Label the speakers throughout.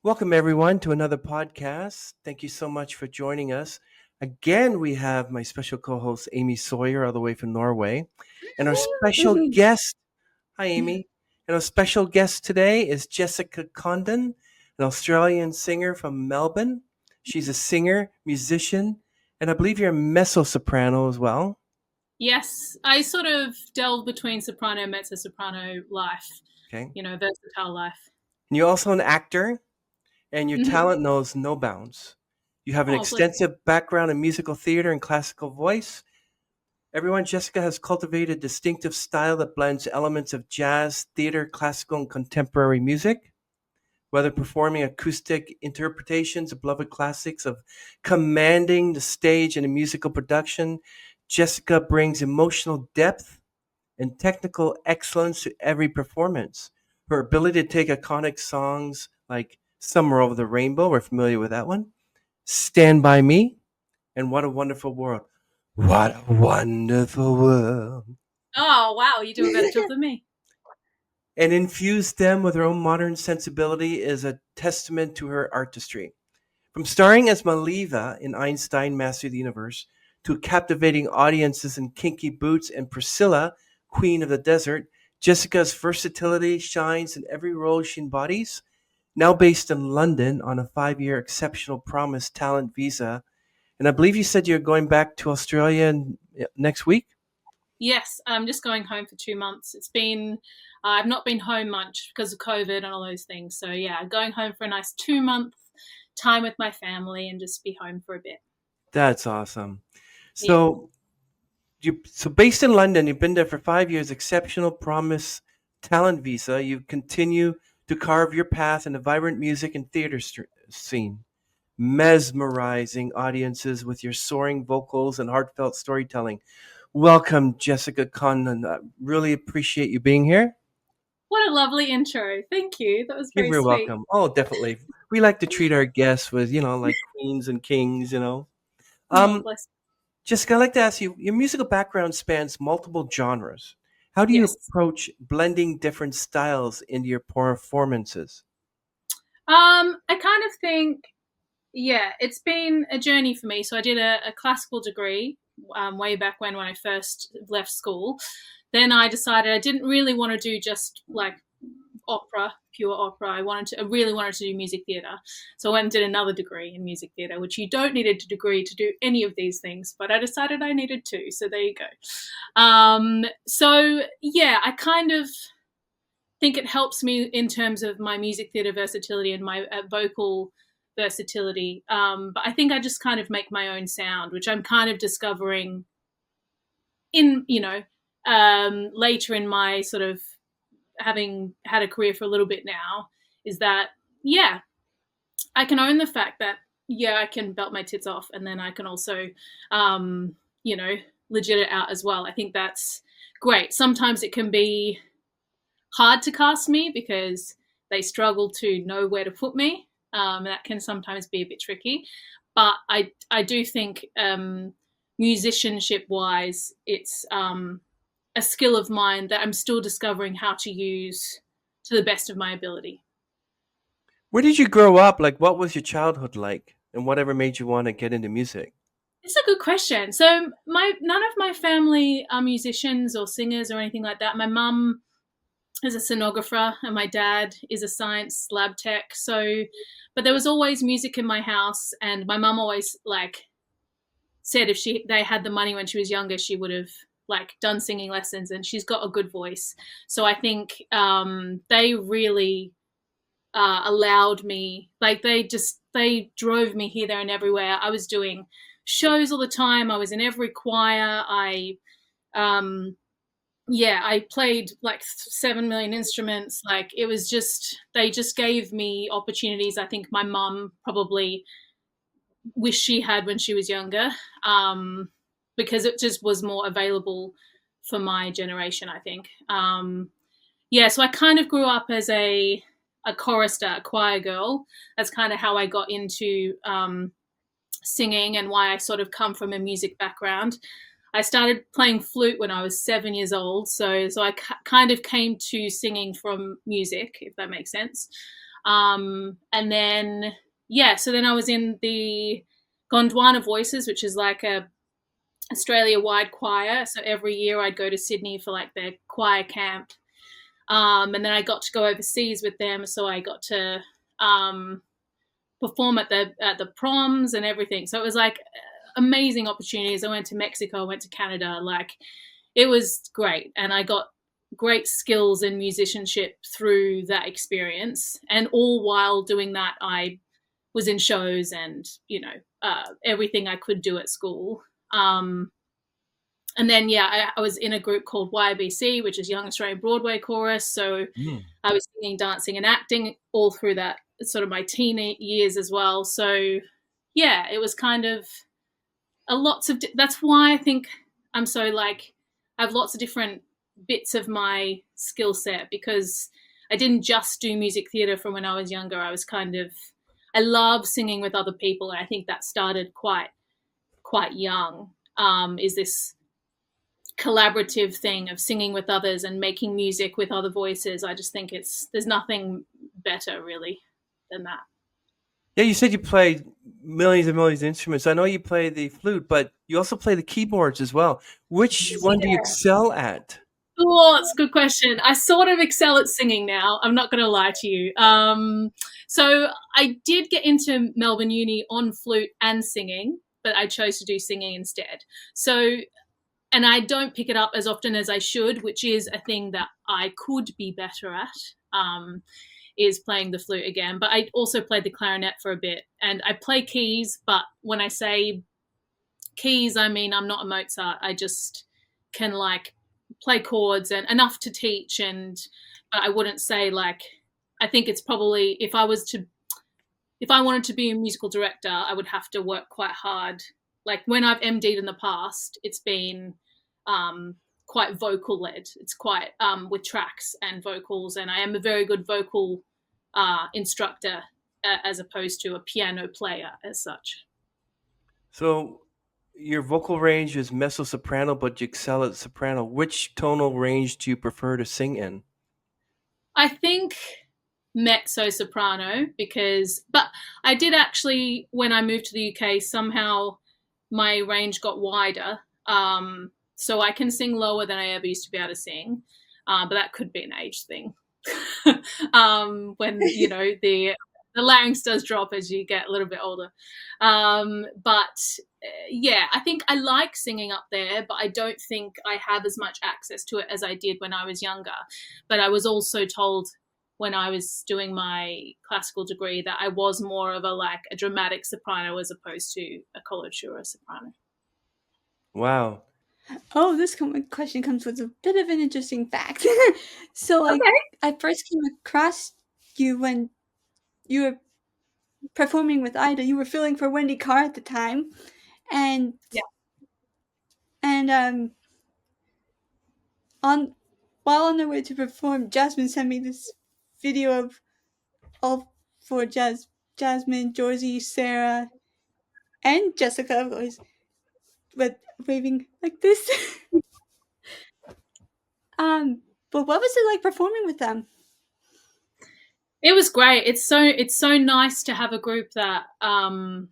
Speaker 1: Welcome, everyone, to another podcast. Thank you so much for joining us. Again, we have my special co host, Amy Sawyer, all the way from Norway. And our special guest, hi, Amy. And our special guest today is Jessica Condon, an Australian singer from Melbourne. She's a singer, musician, and I believe you're a mezzo soprano as well.
Speaker 2: Yes, I sort of delve between soprano, mezzo soprano life,
Speaker 1: Okay.
Speaker 2: versatile life.
Speaker 1: And you're also an actor, and your
Speaker 2: Hmm.
Speaker 1: talent knows no bounds. You have an
Speaker 2: Oh, bless.
Speaker 1: extensive background in musical theater and classical voice. Everyone, Jessica has cultivated a distinctive style that blends elements of jazz, theater, classical, and contemporary music. Whether performing acoustic interpretations of beloved classics, of commanding the stage in a musical production, Jessica brings emotional depth and technical excellence to every performance. Her ability to take iconic songs like Summer Over the Rainbow, we're familiar with that one, Stand By Me, and What a Wonderful World. What a wonderful world.
Speaker 2: Oh, wow, you do a better job than me.
Speaker 1: And infuse them with her own modern sensibility is a testament to her artistry. From starring as Maliva in Einstein Master of the Universe to captivating audiences in Kinky Boots and Priscilla, Queen of the Desert, Jessica's versatility shines in every role she embodies. Now based in London on a 5 year exceptional promise talent visa. And I believe you said you're going back to Australia next week?
Speaker 2: Yes, I'm just going home for 2 months. I've not been home much because of COVID and all those things. So, yeah, going home for a nice 2 month time with my family and just be home for a bit.
Speaker 1: That's awesome.
Speaker 2: Yeah.
Speaker 1: So so based in London, you've been there for 5 years, exceptional promise talent visa. You continue to carve your path in the vibrant music and theater scene, mesmerizing audiences with your soaring vocals and heartfelt storytelling. Welcome, Jessica Conlon. I really appreciate you being here.
Speaker 2: What a lovely intro. Thank you. That was
Speaker 1: You're
Speaker 2: very
Speaker 1: very
Speaker 2: sweet.
Speaker 1: welcome. Oh, definitely. We like to treat our guests with, like queens and kings.
Speaker 2: Oh,
Speaker 1: Um,
Speaker 2: bless.
Speaker 1: Jessica, I'd like to ask you, your musical background spans multiple genres. How do you
Speaker 2: Yes.
Speaker 1: approach blending different styles into your performances?
Speaker 2: I kind of think Yeah, it's been a journey for me. So I did a classical degree way back when I first left school. Then I decided I didn't really want to do just like opera, pure opera. I really wanted to do music theatre. So I went and did another degree in music theatre, which you don't need a degree to do any of these things, but I decided I needed to. So there you go. So yeah, I kind of think it helps me in terms of my music theatre versatility and my vocal versatility. But I think I just kind of make my own sound, which I'm kind of discovering in, later in my sort of having had a career for a little bit now, is that, yeah, I can own the fact that, yeah, I can belt my tits off and then I can also, um, legit it out as well. I think that's great. Sometimes it can be hard to cast me because they struggle to know where to put me. That can sometimes be a bit tricky, but I do think musicianship wise, it's a skill of mine that I'm still discovering how to use to the best of my ability.
Speaker 1: Where did you grow up? Like, what was your childhood like? And whatever made you want to get into music?
Speaker 2: It's a good question. So my none of my family are musicians or singers or anything like that. My mum is a sonographer and my dad is a science lab tech. So, but there was always music in my house, and my mum always said if they had the money when she was younger, she would have done singing lessons, and she's got a good voice. So I think they really allowed me, they drove me here, there, and everywhere. I was doing shows all the time. I was in every choir. Um, I played like 7 million instruments. Like it was just, they just gave me opportunities. I think my mum probably wished she had when she was younger, because it just was more available for my generation, I think. So I kind of grew up as a chorister, a choir girl. That's kind of how I got into singing and why I sort of come from a music background. I started playing flute when I was 7 years old, so I kind of came to singing from music, if that makes sense. And then, so then I was in the Gondwana Voices, which is like a Australia-wide choir. So every year I'd go to Sydney for like their choir camp. And then I got to go overseas with them. So I got to perform at the proms and everything. So it was like amazing opportunities. I went to Mexico, I went to Canada. Like, it was great. And I got great skills in musicianship through that experience. And all while doing that, I was in shows and, everything I could do at school. And then, I was in a group called YBC, which is Young Australian Broadway Chorus. So I was singing, dancing, and acting all through that sort of my teen years as well. So, it was kind of that's why I think I'm so like, I have lots of different bits of my skill set, because I didn't just do music theatre from when I was younger. I love singing with other people. And I think that started quite young, is this collaborative thing of singing with others and making music with other voices. I just think there's nothing better really than that.
Speaker 1: Yeah, you said you played millions and millions of instruments. I know you play the flute, but you also play the keyboards as well. Which one do you excel at?
Speaker 2: Oh, that's a good question. I sort of excel at singing now. I'm not going to lie to you. So I did get into Melbourne Uni on flute and singing, but I chose to do singing instead. So, and I don't pick it up as often as I should, which is a thing that I could be better at, is playing the flute again. But I also played the clarinet for a bit, and I play keys. But when I say keys, I mean, I'm not a Mozart. I just can like play chords and enough to teach. And I wouldn't say like, I think it's probably, if I wanted to be a musical director, I would have to work quite hard. Like when I've MD'd in the past, it's been quite vocal led. It's quite with tracks and vocals, and I am a very good vocal instructor as opposed to a piano player as such.
Speaker 1: So your vocal range is mezzo-soprano, but you excel at soprano. Which tonal range do you prefer to sing in?
Speaker 2: I think mezzo-soprano, but I did actually, when I moved to the UK, somehow my range got wider. So I can sing lower than I ever used to be able to sing. But that could be an age thing. When, the larynx does drop as you get a little bit older. But I think I like singing up there, but I don't think I have as much access to it as I did when I was younger. But I was also told when I was doing my classical degree that I was more of a dramatic soprano as opposed to a coloratura soprano.
Speaker 3: Wow. Oh, this question comes with a bit of an interesting fact. So,
Speaker 2: okay.
Speaker 3: I first came across you when you were performing with Ida. You were filling for Wendy Carr at the time, and while on their way to perform, Jasmine sent me this video of all four Jasmine, Georgie, Sarah, and Jessica, of course, but waving like this. But what was it like performing with them?
Speaker 2: It was great. It's so nice to have a group that does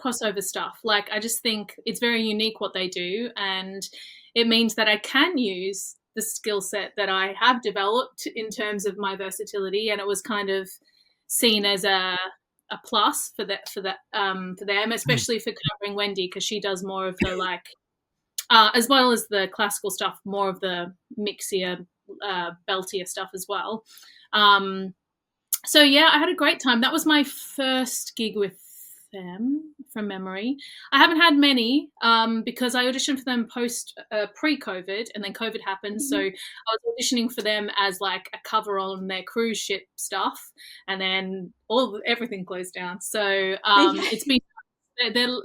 Speaker 2: crossover stuff. Like, I just think it's very unique what they do, and it means that I can use the skill set that I have developed in terms of my versatility, and it was kind of seen as a plus for them, especially for covering Wendy, because she does more of the as well as the classical stuff, more of the mixier, beltier stuff as well. So I had a great time. That was my first gig with them from memory. I haven't had many because I auditioned for them pre-COVID, and then COVID happened. Mm-hmm. So I was auditioning for them as like a cover on their cruise ship stuff, and then everything closed down. So it's been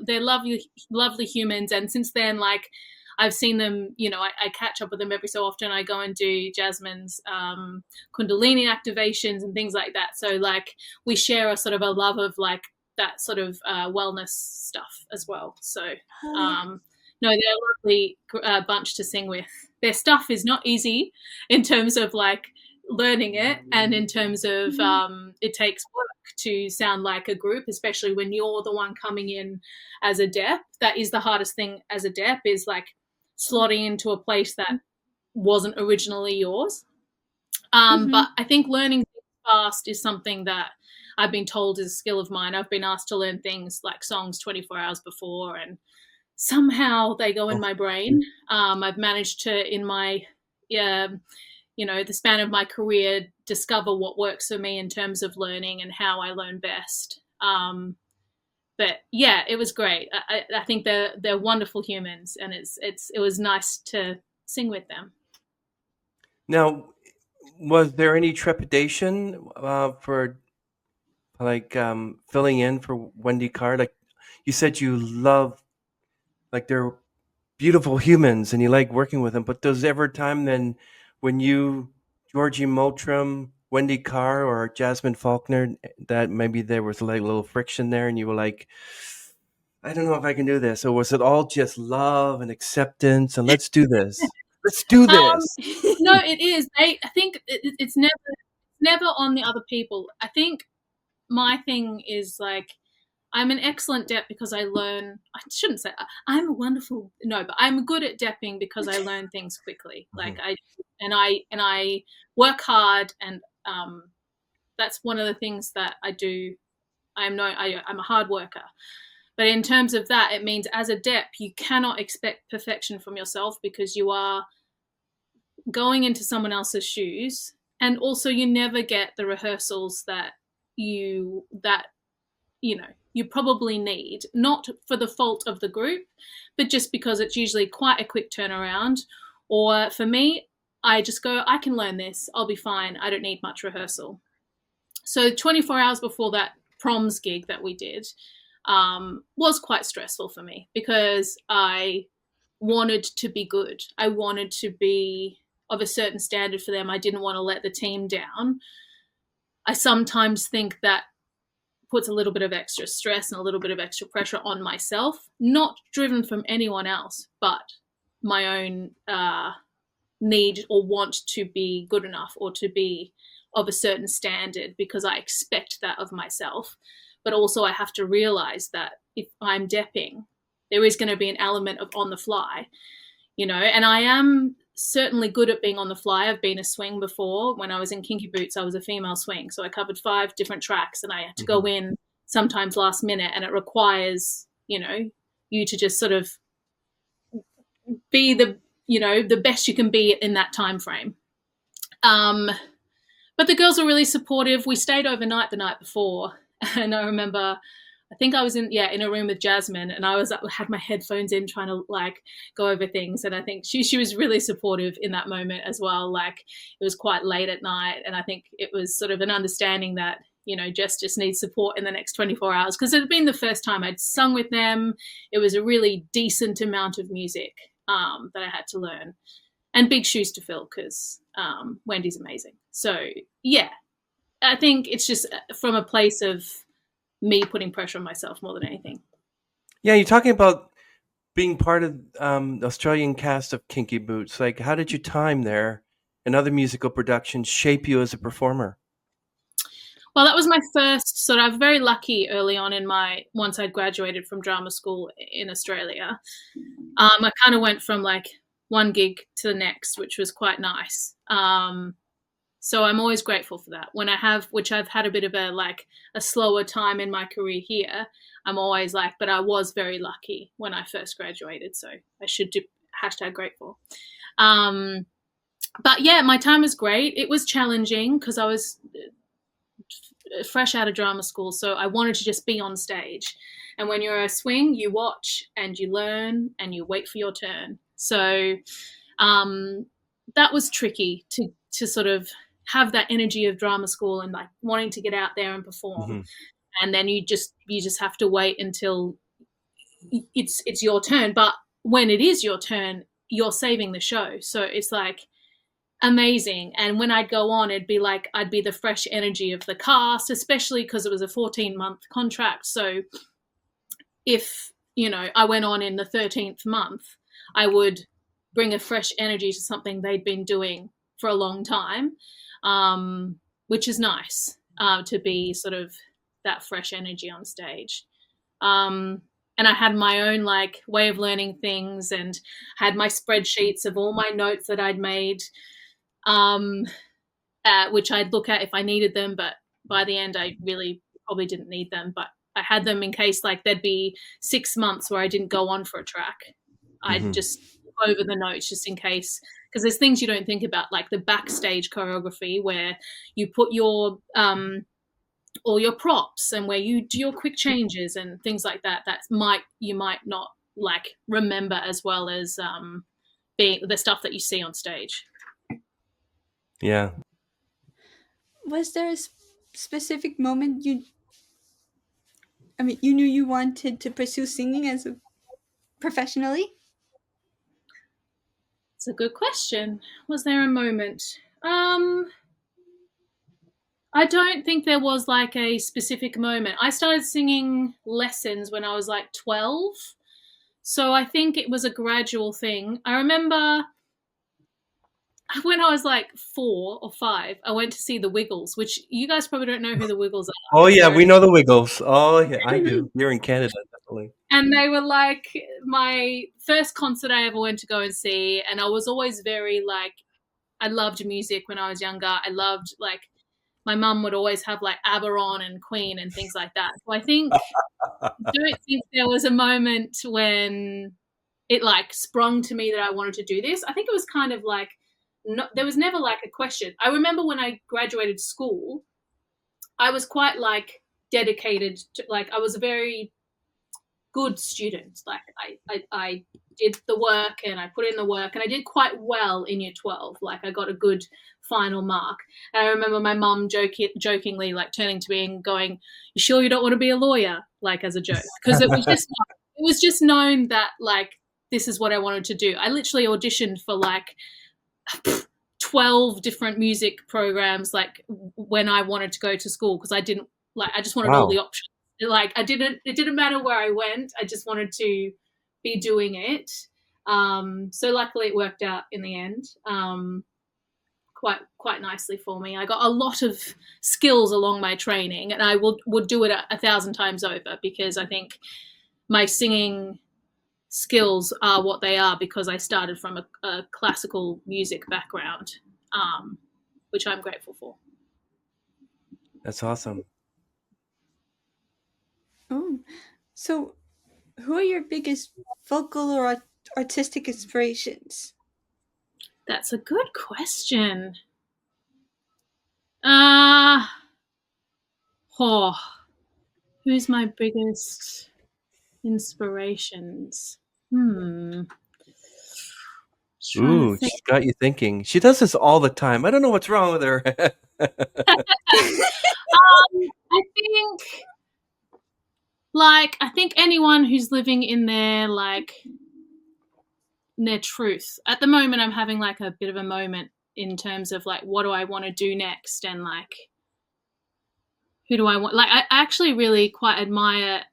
Speaker 2: they're lovely humans, and since then, like, I've seen them, I catch up with them every so often. I go and do Jasmine's Kundalini activations and things like that. So like we share a sort of a love of like that sort of wellness stuff as well. So no, they're a lovely bunch to sing with. Their stuff is not easy in terms of like learning it, and in terms of it takes work to sound like a group, especially when you're the one coming in as a dep. That is the hardest thing as a dep, is like slotting into a place that wasn't originally yours. But I think learning fast is something that I've been told is a skill of mine. I've been asked to learn things like songs 24 hours before, and somehow they go in my brain. I've managed to, in my, the span of my career, discover what works for me in terms of learning and how I learn best. But yeah, it was great. I think they're wonderful humans, and it was nice to sing with them.
Speaker 1: Now, was there any trepidation for like filling in for Wendy Carr? Like you said, you love, like, they're beautiful humans and you like working with them. But does ever time then when you, Georgie Moultrie, Wendy Carr, or Jasmine Faulkner, that maybe there was like a little friction there, and you were like, I don't know if I can do this, or was it all just love and acceptance and let's do this? Let's do this.
Speaker 2: No, it is. I think it's never on the other people. I think my thing is like, I'm an excellent dep because I learn. I shouldn't say I'm a wonderful. No, but I'm good at depping because I learn things quickly. Like I work hard, and that's one of the things that I do. I'm a hard worker. But in terms of that, it means as a dep, you cannot expect perfection from yourself, because you are going into someone else's shoes, and also you never get the rehearsals that you probably need, not for the fault of the group, but just because it's usually quite a quick turnaround. Or for me, I just go, I can learn this, I'll be fine, I don't need much rehearsal. So 24 hours before that proms gig that we did was quite stressful for me, because I wanted to be good. I wanted to be of a certain standard for them. I didn't want to let the team down. I sometimes think that puts a little bit of extra stress and a little bit of extra pressure on myself, not driven from anyone else, but my own need or want to be good enough or to be of a certain standard, because I expect that of myself. But also I have to realize that if I'm depping, there is going to be an element of on the fly, and I am certainly good at being on the fly. I've been a swing before. When I was in Kinky Boots, I was a female swing. So I covered 5 different tracks, and I had to go in sometimes last minute, and it requires, you to just sort of be the best you can be in that time frame. But the girls were really supportive. We stayed overnight the night before, and I remember, I think I was in a room with Jasmine, and I had my headphones in trying to like go over things, and I think she was really supportive in that moment as well. Like, it was quite late at night, and I think it was sort of an understanding that Jess just needs support in the next 24 hours, because it had been the first time I'd sung with them. It was a really decent amount of music that I had to learn, and big shoes to fill, because Wendy's amazing. So yeah, I think it's just from a place of me putting pressure on myself more than anything.
Speaker 1: Yeah, you're talking about being part of the Australian cast of Kinky Boots. Like, how did your time there and other musical productions shape you as a performer?
Speaker 2: Well, that was my first sort of, very lucky early on once I'd graduated from drama school in Australia. I kind of went from like one gig to the next, which was quite nice. So I'm always grateful for that. Which I've had a bit of a slower time in my career here, I'm always like, but I was very lucky when I first graduated, so I should do #grateful. But yeah, my time was great. It was challenging because I was fresh out of drama school, so I wanted to just be on stage. And when you're a swing, you watch and you learn and you wait for your turn. So that was tricky to sort of have that energy of drama school and like wanting to get out there and perform. And then you just have to wait until it's your turn. But when it is your turn, you're saving the show. So it's like amazing. And when I'd go on, it'd be like I'd be the fresh energy of the cast, especially because it was a 14-month contract. So if I went on in the 13th month, I would bring a fresh energy to something they'd been doing for a long time. which is nice to be sort of that fresh energy on stage. And I had my own like way of learning things, and had my spreadsheets of all my notes that I'd made, which I'd look at if I needed them. But by the end, I really probably didn't need them. But I had them in case like there'd be 6 months where I didn't go on for a track. I'd just look over the notes just in case, because there's things you don't think about, like the backstage choreography where you put your all your props and where you do your quick changes and things like that. You might not like remember as well as being the stuff that you see on stage.
Speaker 1: Yeah.
Speaker 3: Was there a specific moment you knew you wanted to pursue singing as professionally?
Speaker 2: It's a good question. Was there a moment? I don't think there was like a specific moment. I started singing lessons when I was like 12. So I think it was a gradual thing. I remember when I was like 4 or 5, I went to see the Wiggles, which you guys probably don't know who the Wiggles are.
Speaker 1: Oh yeah, we know the Wiggles. Oh yeah, I do. You're in Canada, definitely.
Speaker 2: And they were like my first concert I ever went to go and see. And I was always very like, I loved music when I was younger. I loved like, my mum would always have like ABBA on and Queen and things like that. So I don't think there was a moment when it like sprung to me that I wanted to do this. I think it was kind of like, there was never like a question. I remember when I graduated school, I was quite like dedicated to, like, I was a very good student. Like I did the work and I put in the work, and I did quite well in year 12. Like I got a good final mark. And I remember my mum jokingly like turning to me and going, "You sure you don't want to be a lawyer?" Like as a joke, because it was just known that like this is what I wanted to do. I literally auditioned for like 12 different music programs like when I wanted to go to school, because I just wanted all the options. Like it didn't matter where I went. I just wanted to be doing it. So luckily it worked out in the end. Quite nicely for me. I got a lot of skills along my training, and I would do it 1,000 times over, because I think my singing skills are what they are because I started from a classical music background, which I'm grateful for.
Speaker 1: That's awesome.
Speaker 3: Oh, so who are your biggest vocal or artistic inspirations?
Speaker 2: That's a good question. Who's my biggest inspirations?
Speaker 1: Ooh, she's got you thinking. She does this all the time. I don't know what's wrong with her.
Speaker 2: I think anyone who's living in their truth. At the moment, I'm having like a bit of a moment in terms of like, what do I want to do next, and like, who do I want? Like, I actually really quite admire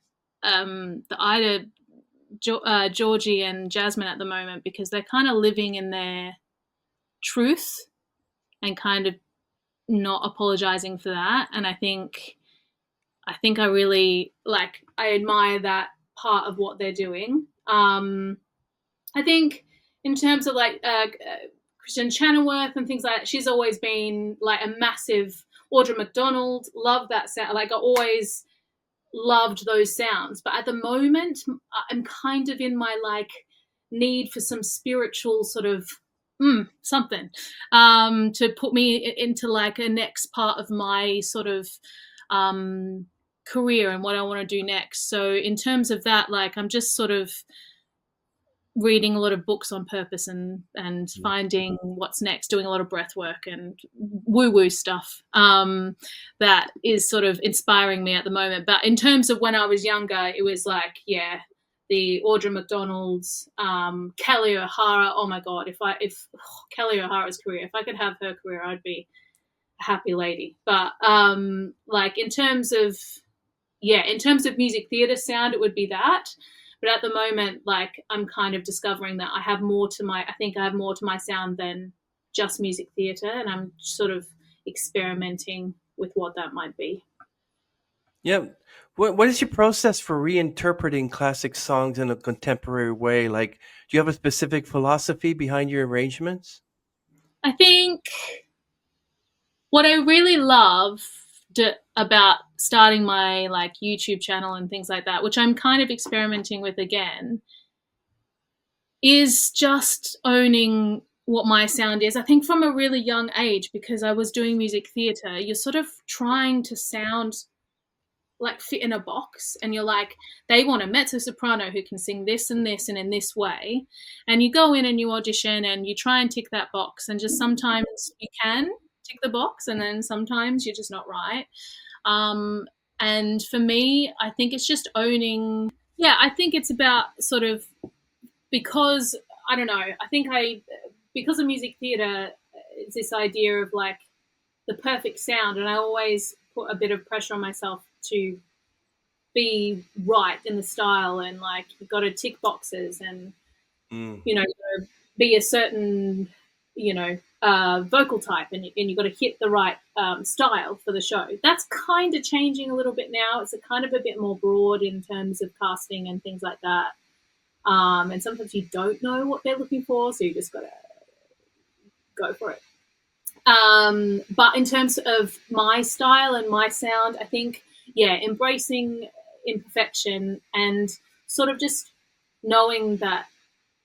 Speaker 2: the Ida, Georgie, and Jasmine at the moment, because they're kind of living in their truth and kind of not apologizing for that. And I think I really like, I admire that part of what they're doing. I think in terms of like Kristen Chenoweth and things like that, she's always been like a massive. Audra McDonald, love that sound. Like I always loved those sounds, but at the moment I'm kind of in my like need for some spiritual sort of something to put me into like a next part of my sort of career and what I want to do next. So in terms of that, like I'm just sort of reading a lot of books on purpose and finding what's next, doing a lot of breath work and woo-woo stuff that is sort of inspiring me at the moment. But in terms of when I was younger, it was like, yeah, the Audra McDonald's, Kelly O'Hara. Oh my God, if Kelly O'Hara's career, if I could have her career, I'd be a happy lady. But like in terms of music theatre sound, it would be that. But at the moment, like I'm kind of discovering that I think I have more to my sound than just music theatre, and I'm sort of experimenting with what that might be.
Speaker 1: Yeah. What is your process for reinterpreting classic songs in a contemporary way? Like, do you have a specific philosophy behind your arrangements?
Speaker 2: I think what I really loved about starting my like YouTube channel and things like that, which I'm kind of experimenting with again, is just owning what my sound is. I think from a really young age, because I was doing music theatre, you're sort of trying to sound like fit in a box, and you're like, they want a mezzo soprano who can sing this and this and in this way, and you go in and you audition and you try and tick that box, and just sometimes you can tick the box and then sometimes you're just not right. And for me, I think it's just owning, yeah, I think it's about sort of, because I don't know, I think because of music theatre, it's this idea of like the perfect sound, and I always put a bit of pressure on myself to be right in the style, and like you've got to tick boxes, and you know, be a certain, you know, vocal type, and you've got to hit the right style for the show. That's kind of changing a little bit now. It's a kind of a bit more broad in terms of casting and things like that. And sometimes you don't know what they're looking for, so you just got to go for it. But in terms of my style and my sound, I think, yeah, embracing imperfection and sort of just knowing that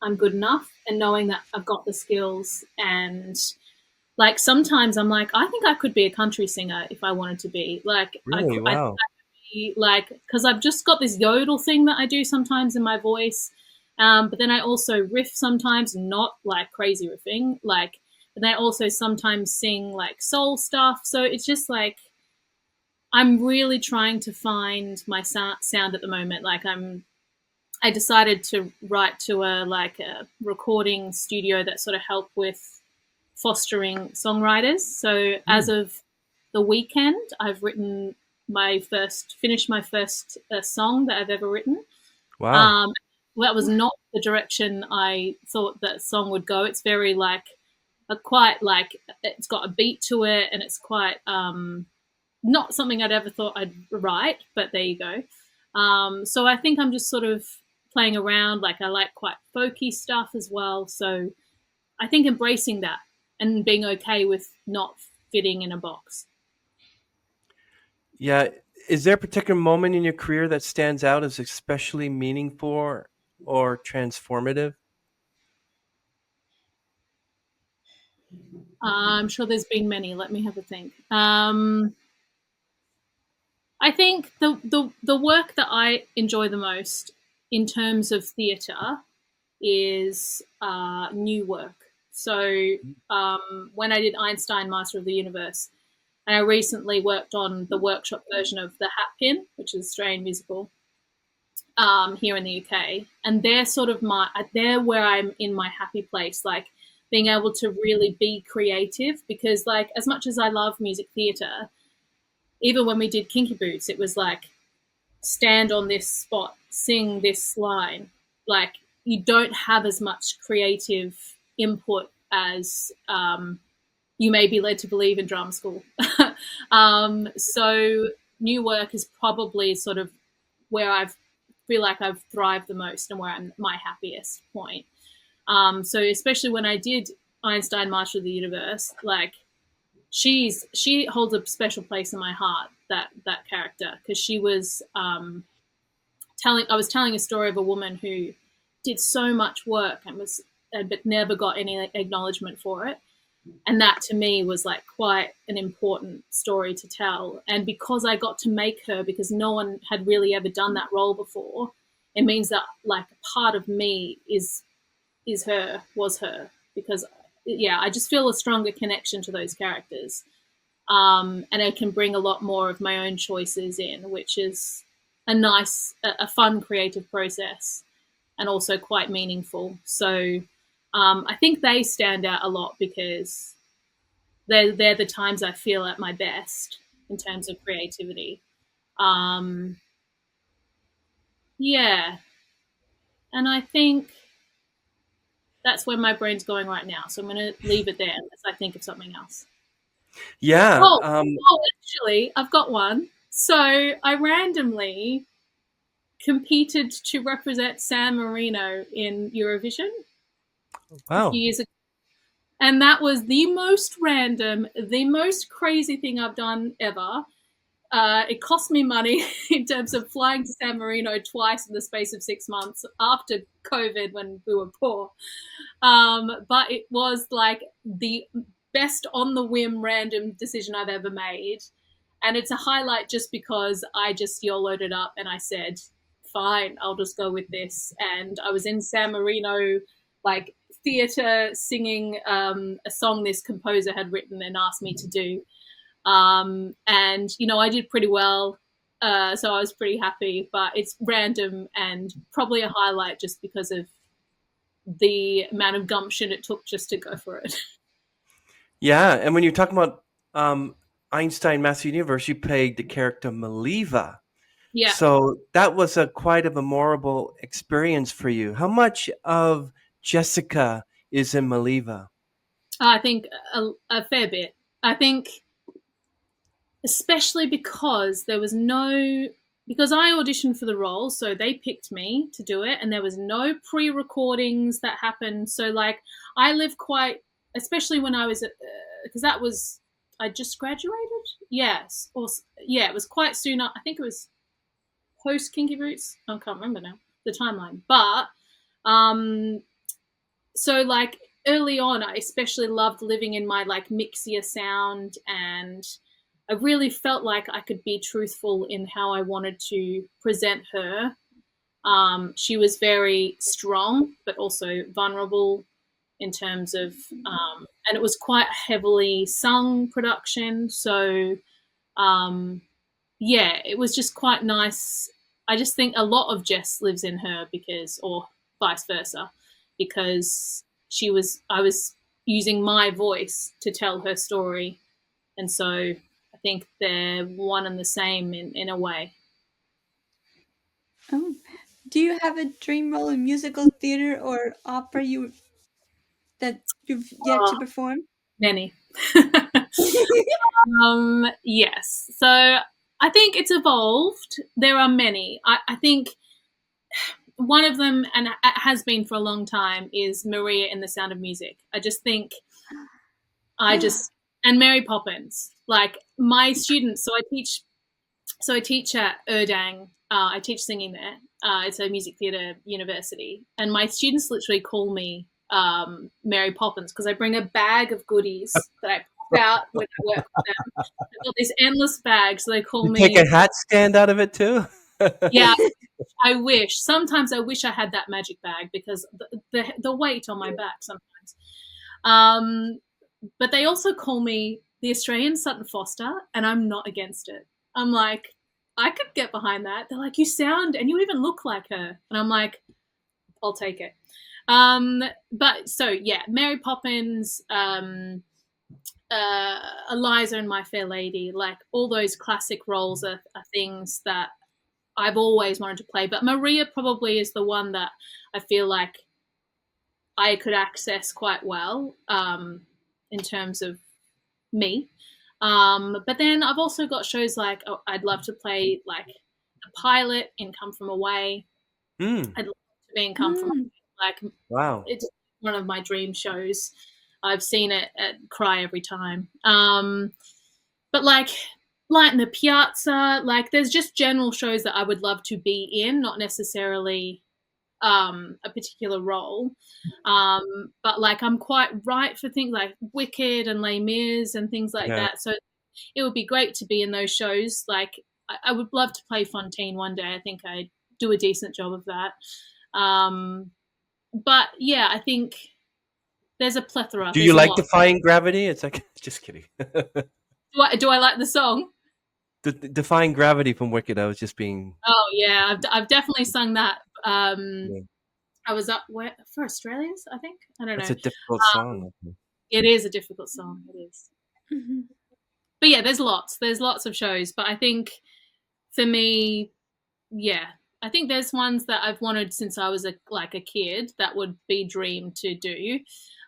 Speaker 2: I'm good enough and knowing that I've got the skills. And like sometimes I'm like, I think I could be a country singer if I wanted to be. Like,
Speaker 1: Really?
Speaker 2: I
Speaker 1: Wow.
Speaker 2: be like, because I've just got this yodel thing that I do sometimes in my voice. But then I also riff sometimes, not like crazy riffing, like, but then I also sometimes sing like soul stuff. So it's just like, I'm really trying to find my sound at the moment. Like I decided to write to a recording studio that sort of help with fostering songwriters. So as of the weekend, I've finished my first song that I've ever written.
Speaker 1: Wow.
Speaker 2: That was not the direction I thought that song would go. It's very like quite like, it's got a beat to it, and it's quite not something I'd ever thought I'd write, but there you go. So I think I'm just sort of playing around. Like I like quite folky stuff as well. So I think embracing that and being okay with not fitting in a box.
Speaker 1: Yeah. Is there a particular moment in your career that stands out as especially meaningful or transformative?
Speaker 2: I'm sure there's been many. Let me have a think. I think the work that I enjoy the most in terms of theatre is new work. So when I did Einstein Master of the Universe, and I recently worked on the workshop version of The Hat Pin, which is an Australian musical, here in the UK, and they're where I'm in my happy place, like being able to really be creative, because like as much as I love music theatre, even when we did Kinky Boots, it was like stand on this spot, sing this line. Like you don't have as much creative input as you may be led to believe in drama school. So new work is probably sort of where I feel like I've thrived the most and where I'm my happiest point. So especially when I did Einstein Master of the Universe, like she holds a special place in my heart, that character, because she was I was telling a story of a woman who did so much work and but never got any acknowledgement for it. And that to me was like quite an important story to tell. And because I got to make her, because no one had really ever done that role before, it means that like a part of me was her, because yeah, I just feel a stronger connection to those characters. And I can bring a lot more of my own choices in, which is a fun creative process, and also quite meaningful. So I think they stand out a lot because they're the times I feel at my best in terms of creativity. Yeah, and I think that's where my brain's going right now. So I'm going to leave it there unless I think of something else.
Speaker 1: Yeah.
Speaker 2: Actually, I've got one. So I randomly competed to represent San Marino in Eurovision a few
Speaker 1: Wow.
Speaker 2: years ago. And that was the most random, the most crazy thing I've done ever. It cost me money in terms of flying to San Marino twice in the space of 6 months after COVID when we were poor. But it was like the best on the whim random decision I've ever made. And it's a highlight just because I just YOLO'd it up and I said, fine, I'll just go with this. And I was in San Marino, like theatre, singing a song this composer had written and asked me to do. And, you know, I did pretty well. So I was pretty happy, but it's random and probably a highlight just because of the amount of gumption it took just to go for it.
Speaker 1: Yeah, and when you're talking about Einstein Master Universe, you played the character Maliva.
Speaker 2: Yeah.
Speaker 1: So that was a quite a memorable experience for you. How much of Jessica is in Maliva?
Speaker 2: I think a fair bit. I think especially because because I auditioned for the role, so they picked me to do it, and there was no pre-recordings that happened. So like I live quite, especially when I was because that was I just graduated. Yes, or yeah, it was quite soon. I think it was post Kinky Boots. I can't remember now the timeline, but so like early on, I especially loved living in my like mixier sound, and I really felt like I could be truthful in how I wanted to present her. She was very strong, but also vulnerable in terms of, and it was quite heavily sung production. So, yeah, it was just quite nice. I just think a lot of Jess lives in her or vice versa, because I was using my voice to tell her story. And so I think they're one and the same in a way.
Speaker 3: Oh. Do you have a dream role in musical theater or opera that you've yet to
Speaker 2: Oh,
Speaker 3: perform?
Speaker 2: many. Yes. So I think it's evolved. There are many. I think one of them, and it has been for a long time, is Maria in The Sound of Music. I just think and Mary Poppins. Like my students, so I teach at Erdang. I teach singing there. It's a music theatre university, and my students literally call me Mary Poppins because I bring a bag of goodies that I pop out when I work with them. I've got this endless bag, so they call
Speaker 1: You
Speaker 2: me.
Speaker 1: take a hat stand out of it too?
Speaker 2: Yeah, I wish. Sometimes I wish I had that magic bag because the weight on my back sometimes. But they also call me the Australian Sutton Foster, and I'm not against it. I'm like, I could get behind that. They're like, you sound and you even look like her. And I'm like, I'll take it. But so, yeah, Mary Poppins, Eliza and My Fair Lady, like all those classic roles are things that I've always wanted to play. But Maria probably is the one that I feel like I could access quite well in terms of me. But then I've also got shows like I'd love to play like a pilot in Come From Away.
Speaker 1: Mm.
Speaker 2: I'd love to be in Come From Away. Like
Speaker 1: Wow.
Speaker 2: it's one of my dream shows. I've seen it cry every time. But like Light in the Piazza, like there's just general shows that I would love to be in, not necessarily a particular role. But like I'm quite right for things like Wicked and Les Mis and things like that. So it would be great to be in those shows. Like I would love to play Fontaine one day. I think I'd do a decent job of that. But yeah, I think there's a plethora.
Speaker 1: Do you like Defying Gravity? It's like just kidding.
Speaker 2: Do I like the song?
Speaker 1: Defying Gravity from Wicked. I was just being.
Speaker 2: Oh yeah, I've definitely sung that. I was up for Australians, I think. I don't know.
Speaker 1: It's a difficult song.
Speaker 2: It is a difficult song. It is.
Speaker 3: Mm-hmm.
Speaker 2: But yeah, there's lots of shows. But I think for me, yeah, I think there's ones that I've wanted since I was a kid that would be dream to do.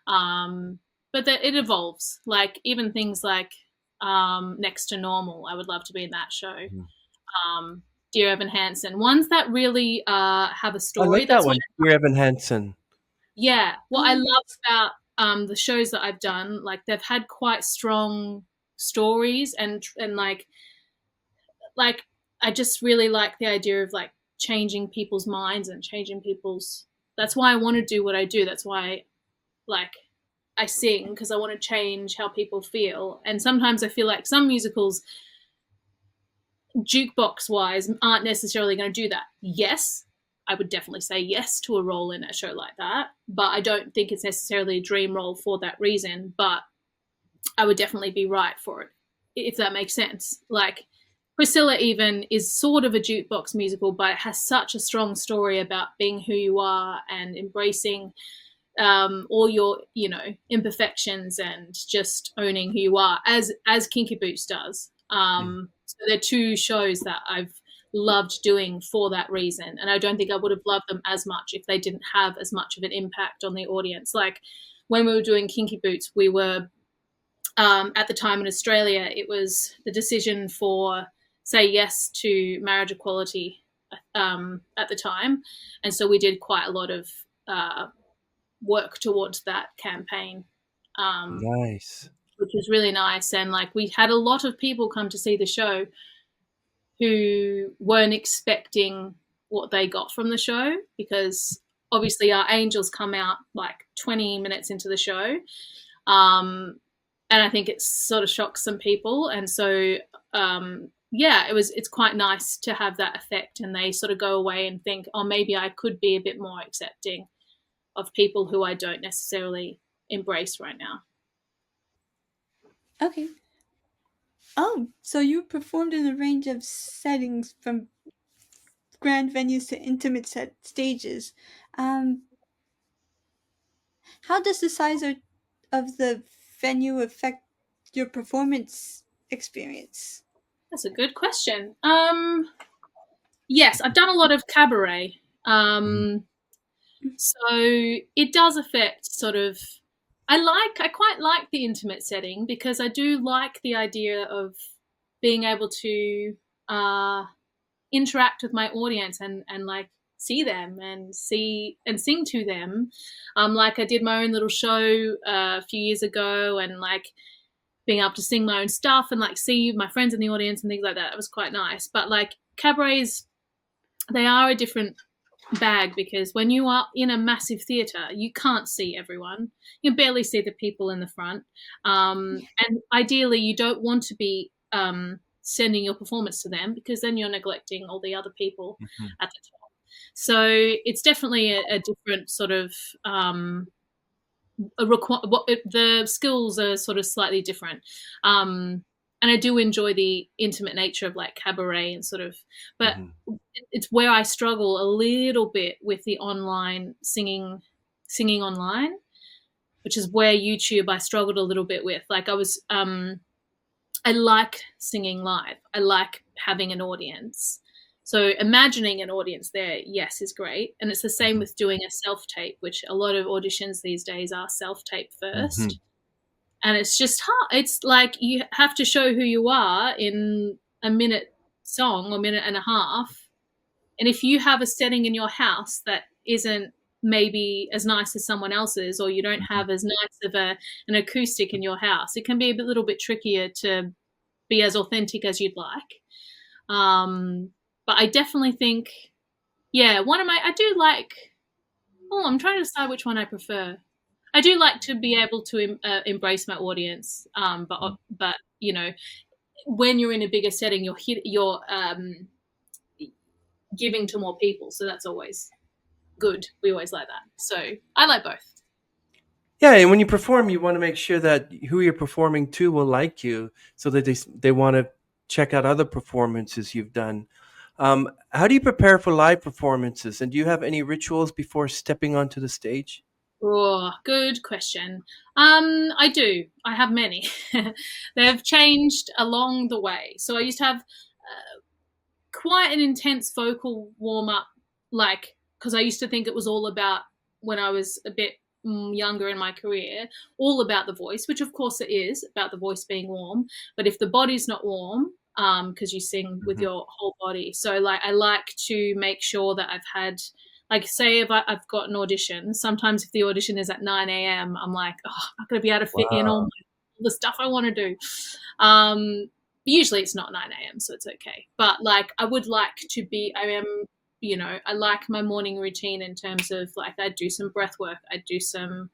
Speaker 2: But that it evolves. Like even things like next to Normal. I would love to be in that show.
Speaker 1: Mm.
Speaker 2: Dear Evan Hansen. Ones that really have a
Speaker 1: I
Speaker 2: story.
Speaker 1: like that
Speaker 2: That's
Speaker 1: one, Dear Evan Hansen.
Speaker 2: Yeah. What I
Speaker 3: Oh,
Speaker 2: love about the shows that I've done, like they've had quite strong stories and like I just really like the idea of like changing people's minds and changing people's. That's why I want to do what I do. That's why like I sing, because I want to change how people feel. And sometimes I feel like some musicals, jukebox wise, aren't necessarily going to do that. Yes, I would definitely say yes to a role in a show like that, but I don't think it's necessarily a dream role for that reason. But I would definitely be right for it, if that makes sense. Like Priscilla even is sort of a jukebox musical, but it has such a strong story about being who you are and embracing all your, imperfections and just owning who you are, as Kinky Boots does. So they're two shows that I've loved doing for that reason, and I don't think I would have loved them as much if they didn't have as much of an impact on the audience. Like when we were doing Kinky Boots, we were at the time in Australia, it was the decision for say yes to marriage equality at the time, and so we did quite a lot of work towards that campaign,
Speaker 1: Nice.
Speaker 2: which was really nice. And like we had a lot of people come to see the show who weren't expecting what they got from the show, because obviously our angels come out like 20 minutes into the show. And I think it sort of shocks some people. And so, it's quite nice to have that effect, and they sort of go away and think, oh, maybe I could be a bit more accepting of people who I don't necessarily embrace right now.
Speaker 3: okay. Oh, so you performed in a range of settings from grand venues to intimate stages. Um, how does the size of the venue affect your performance experience?
Speaker 2: That's a good question. Yes, I've done a lot of cabaret. So it does affect sort of. I quite like the intimate setting, because I do like the idea of being able to interact with my audience and like see them and sing to them. Like I did my own little show a few years ago, and like being able to sing my own stuff and like see my friends in the audience and things like that. It was quite nice. But like cabarets, they are a different bag, because when you are in a massive theatre, you can't see everyone. You barely see the people in the front. And ideally, you don't want to be sending your performance to them, because then you're neglecting all the other people at the top. So it's definitely a different sort of the skills are sort of slightly different. And I do enjoy the intimate nature of like cabaret and sort of, but it's where I struggle a little bit with the online singing online, which is where YouTube I struggled a little bit with. Like I like singing live. I like having an audience. So imagining an audience there, yes, is great. And it's the same with doing a self-tape, which a lot of auditions these days are self-tape first. And it's just hard. It's like you have to show who you are in a minute song or minute and a half. And if you have a setting in your house that isn't maybe as nice as someone else's, or you don't have as nice of an acoustic in your house, it can be a little bit trickier to be as authentic as you'd like. But I definitely think, I do like, I'm trying to decide which one I prefer. I do like to be able to embrace my audience, but when you're in a bigger setting, you're giving to more people, so that's always good. We always like that, so I like both.
Speaker 1: Yeah, and when you perform, you want to make sure that who you're performing to will like you, so that they want to check out other performances you've done. How do you prepare for live performances, and do you have any rituals before stepping onto the stage?
Speaker 2: Oh, good question. I do. I have many. They've changed along the way. So I used to have quite an intense vocal warm up, like, because I used to think it was all about, when I was a bit younger in my career, all about the voice, which of course it is about the voice being warm. But if the body's not warm, because you sing with your whole body, so like I like to make sure that I've had, like, say if I've got an audition. Sometimes if the audition is at 9 a.m., I'm like, oh, I'm not going to be able to fit in all the stuff I want to do. Usually it's not 9 a.m., so it's okay. But like I would like to be, I am, you know, I like my morning routine in terms of like I do some breath work, I do some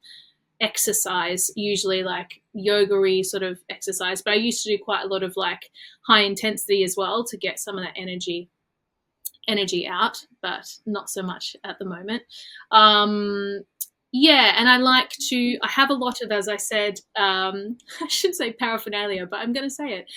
Speaker 2: exercise, usually like yoga-y sort of exercise, but I used to do quite a lot of like high intensity as well to get some of that energy out, but not so much at the moment. Yeah, and I have a lot of, as I said, I shouldn't say paraphernalia, but I'm going to say it,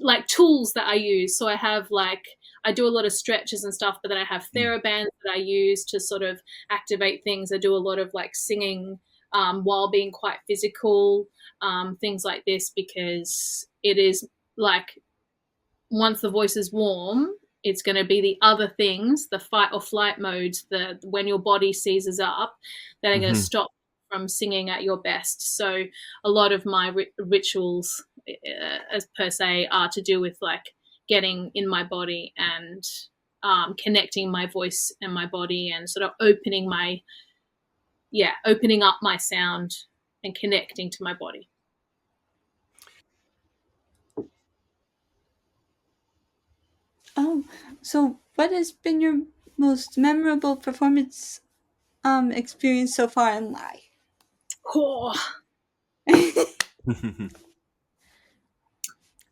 Speaker 2: like tools that I use. So I have like, I do a lot of stretches and stuff, but then I have TheraBands that I use to sort of activate things. I do a lot of like singing while being quite physical, things like this, because it is like once the voice is warm, it's going to be the other things, the fight or flight modes, when your body seizes up, that are going to stop from singing at your best. So a lot of my rituals, as per se, are to do with like getting in my body and connecting my voice and my body and sort of opening up my sound and connecting to my body.
Speaker 3: Oh, so what has been your most memorable performance experience so far, and why?
Speaker 2: Oh.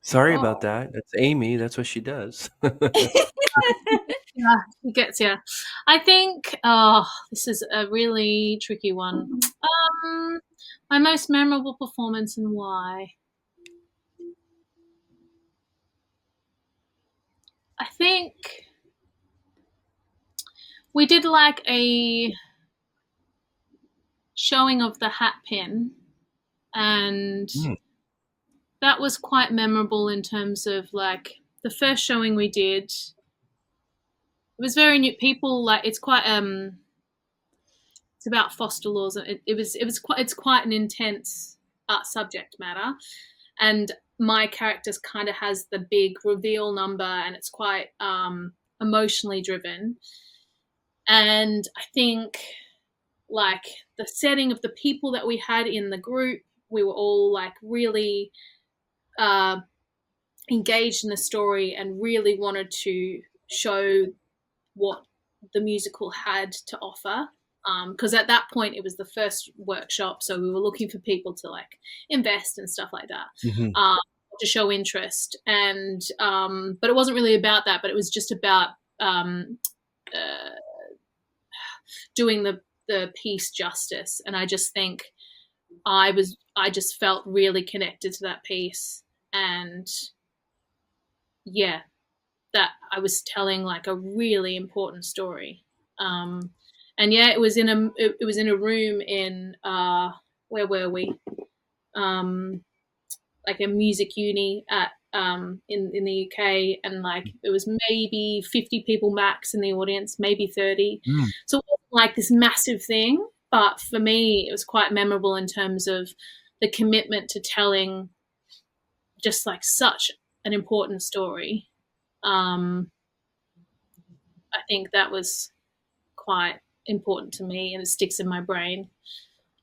Speaker 1: Sorry about that. That's Amy. That's what she does.
Speaker 2: Yeah, it gets you. I think, this is a really tricky one. My most memorable performance and why. I think we did like a showing of the hat pin, and that was quite memorable in terms of like the first showing we did. It was very new. People like, it's quite it's about foster laws. It's quite an intense subject matter, and my character kind of has the big reveal number, and it's quite emotionally driven. And I think like the setting of the people that we had in the group, we were all like really engaged in the story and really wanted to show what the musical had to offer. Because at that point it was the first workshop, so we were looking for people to like invest and stuff like that, to show interest. And but it wasn't really about that, but it was just about doing the piece justice. And I just think I just felt really connected to that piece, and yeah, that I was telling like a really important story. And yeah, it was in a room in where were we? Like a music uni at in the UK, and like it was maybe 50 people max in the audience, maybe 30. So it wasn't like this massive thing, but for me it was quite memorable in terms of the commitment to telling just like such an important story. I think that was quite important to me, and it sticks in my brain.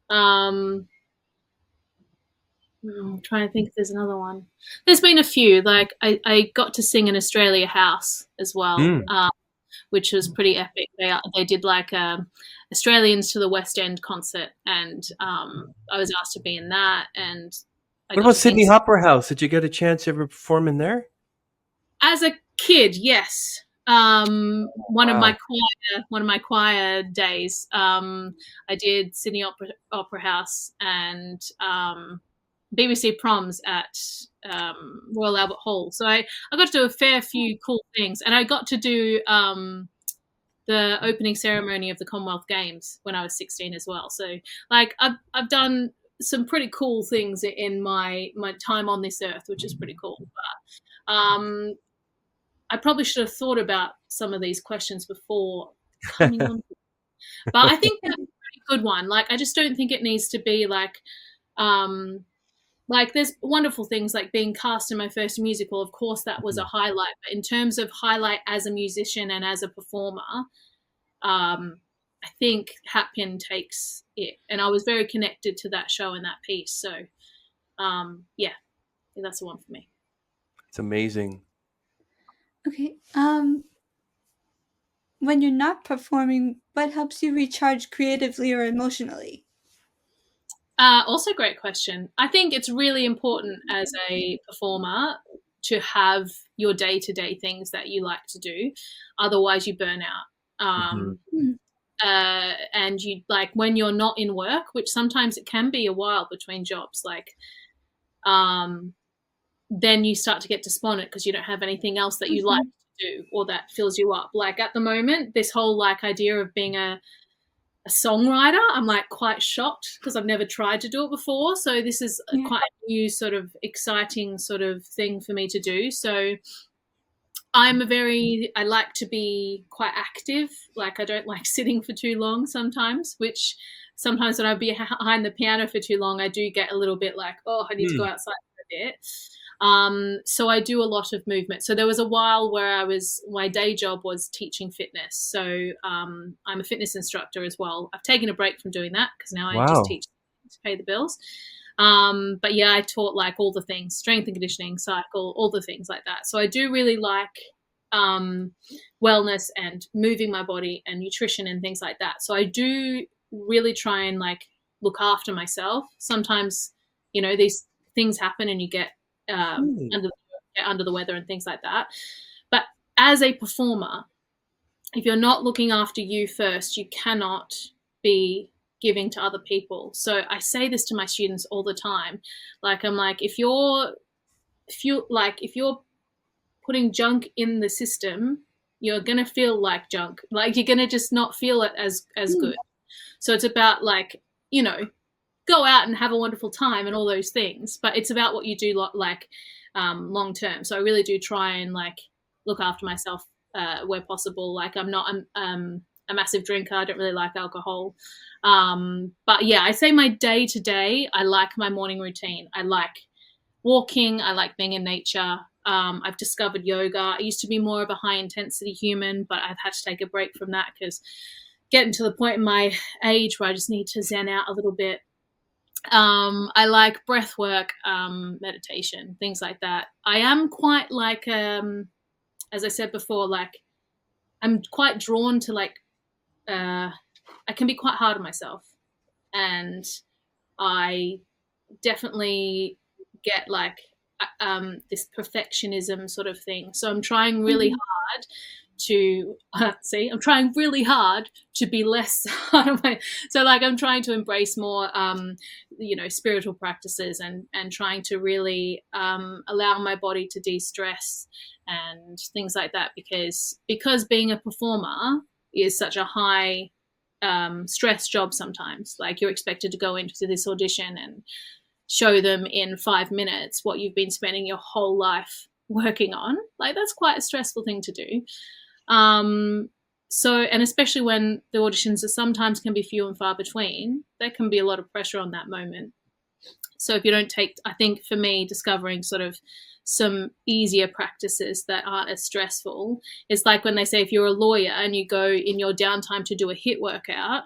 Speaker 2: I'm trying to think if there's another one. There's been a few. Like I got to sing in Australia House as well, which was pretty epic. They did like Australians to the West End concert, and I was asked to be in that. And
Speaker 1: what about Sydney Opera House? Did you get a chance to ever perform in there?
Speaker 2: As a kid, yes. One of my choir days, I did Sydney Opera House and BBC Proms at Royal Albert Hall. So I got to do a fair few cool things, and I got to do the opening ceremony of the Commonwealth Games when I was 16 as well. So like I've done some pretty cool things in my time on this earth, which is pretty cool. But I probably should have thought about some of these questions before coming on. But I think that's pretty good one. Like, I just don't think it needs to be like there's wonderful things like being cast in my first musical. Of course, that was a highlight. But in terms of highlight as a musician and as a performer, I think Hatpin takes it. And I was very connected to that show and that piece. So, yeah, I think that's the one for me.
Speaker 1: It's amazing.
Speaker 3: Okay. When you're not performing, what helps you recharge creatively or emotionally?
Speaker 2: Also, great question. I think it's really important as a performer to have your day-to-day things that you like to do. Otherwise, you burn out. And you like when you're not in work, which sometimes it can be a while between jobs, like then you start to get despondent because you don't have anything else that you like to do or that fills you up. Like at the moment, this whole like idea of being a songwriter, I'm like quite shocked because I've never tried to do it before. So this is quite a new sort of exciting sort of thing for me to do. So I like to be quite active. Like I don't like sitting for too long sometimes, which sometimes when I be behind the piano for too long, I do get a little bit like, oh, I need to go outside for a bit. So I do a lot of movement. So there was a while where my day job was teaching fitness. So I'm a fitness instructor as well. I've taken a break from doing that because now I just teach to pay the bills. But yeah, I taught like all the things, strength and conditioning, cycle, all the things like that. So I do really like wellness and moving my body and nutrition and things like that. So I do really try and like look after myself. Sometimes, these things happen and you get under the weather and things like that. But as a performer, if you're not looking after you first, you cannot be giving to other people. So I say this to my students all the time. Like I'm like, if you're putting junk in the system, you're gonna feel like junk. Like you're gonna just not feel it as good. So it's about like, go out and have a wonderful time and all those things, but it's about what you do like long term. So I really do try and like look after myself where possible. Like I'm not a massive drinker. I don't really like alcohol. But yeah, I say my day to day, I like my morning routine. I like walking. I like being in nature. I've discovered yoga. I used to be more of a high intensity human, but I've had to take a break from that because getting to the point in my age where I just need to zen out a little bit. I like breath work, meditation, things like that. I am quite like, as I said before, like I'm quite drawn to like, I can be quite hard on myself, and I definitely get like this perfectionism sort of thing. So I'm trying really hard to I'm trying really hard to be less hard on my. So like I'm trying to embrace more, spiritual practices and trying to really allow my body to de-stress and things like that because being a performer is such a high stress job sometimes. Like you're expected to go into this audition and show them in 5 minutes what you've been spending your whole life working on. Like that's quite a stressful thing to do. So, and especially when the auditions are sometimes can be few and far between, there can be a lot of pressure on that moment. So if you don't I think for me, discovering sort of some easier practices that aren't as stressful, it's like when they say if you're a lawyer and you go in your downtime to do a HIIT workout,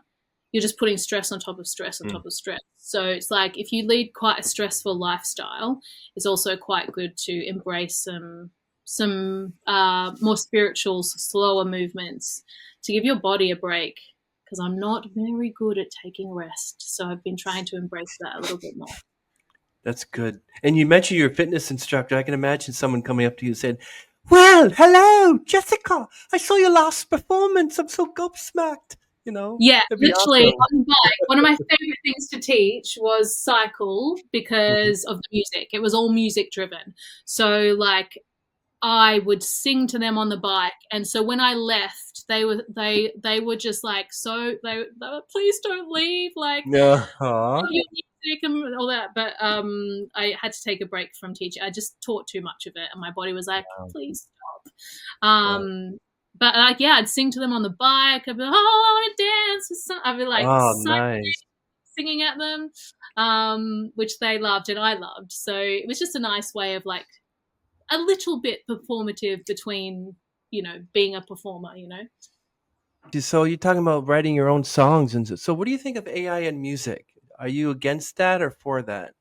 Speaker 2: you're just putting stress on top of stress on top of stress. So it's like if you lead quite a stressful lifestyle, it's also quite good to embrace some more spiritual, slower movements to give your body a break, because I'm not very good at taking rest. So I've been trying to embrace that a little bit more.
Speaker 1: That's good. And you mentioned you're a fitness instructor. I can imagine someone coming up to you and saying, well, hello, Jessica. I saw your last performance. I'm so gobsmacked.
Speaker 2: Yeah, literally
Speaker 1: awesome.
Speaker 2: on bike. One of my favorite things to teach was cycle because of the music. It was all music driven. So like I would sing to them on the bike, and so when I left, they were just like, so they were, please don't leave, like your music and all that. But I had to take a break from teaching. I just taught too much of it, and my body was like, please stop. but like, yeah, I'd sing to them on the bike. I'd be like, oh, I want to dance with some. I'd be like
Speaker 1: Oh, nice.
Speaker 2: singing at them, which they loved and I loved. So it was just a nice way of like a little bit performative between, being a performer,
Speaker 1: So you're talking about writing your own songs, and so what do you think of AI and music? Are you against that or for that?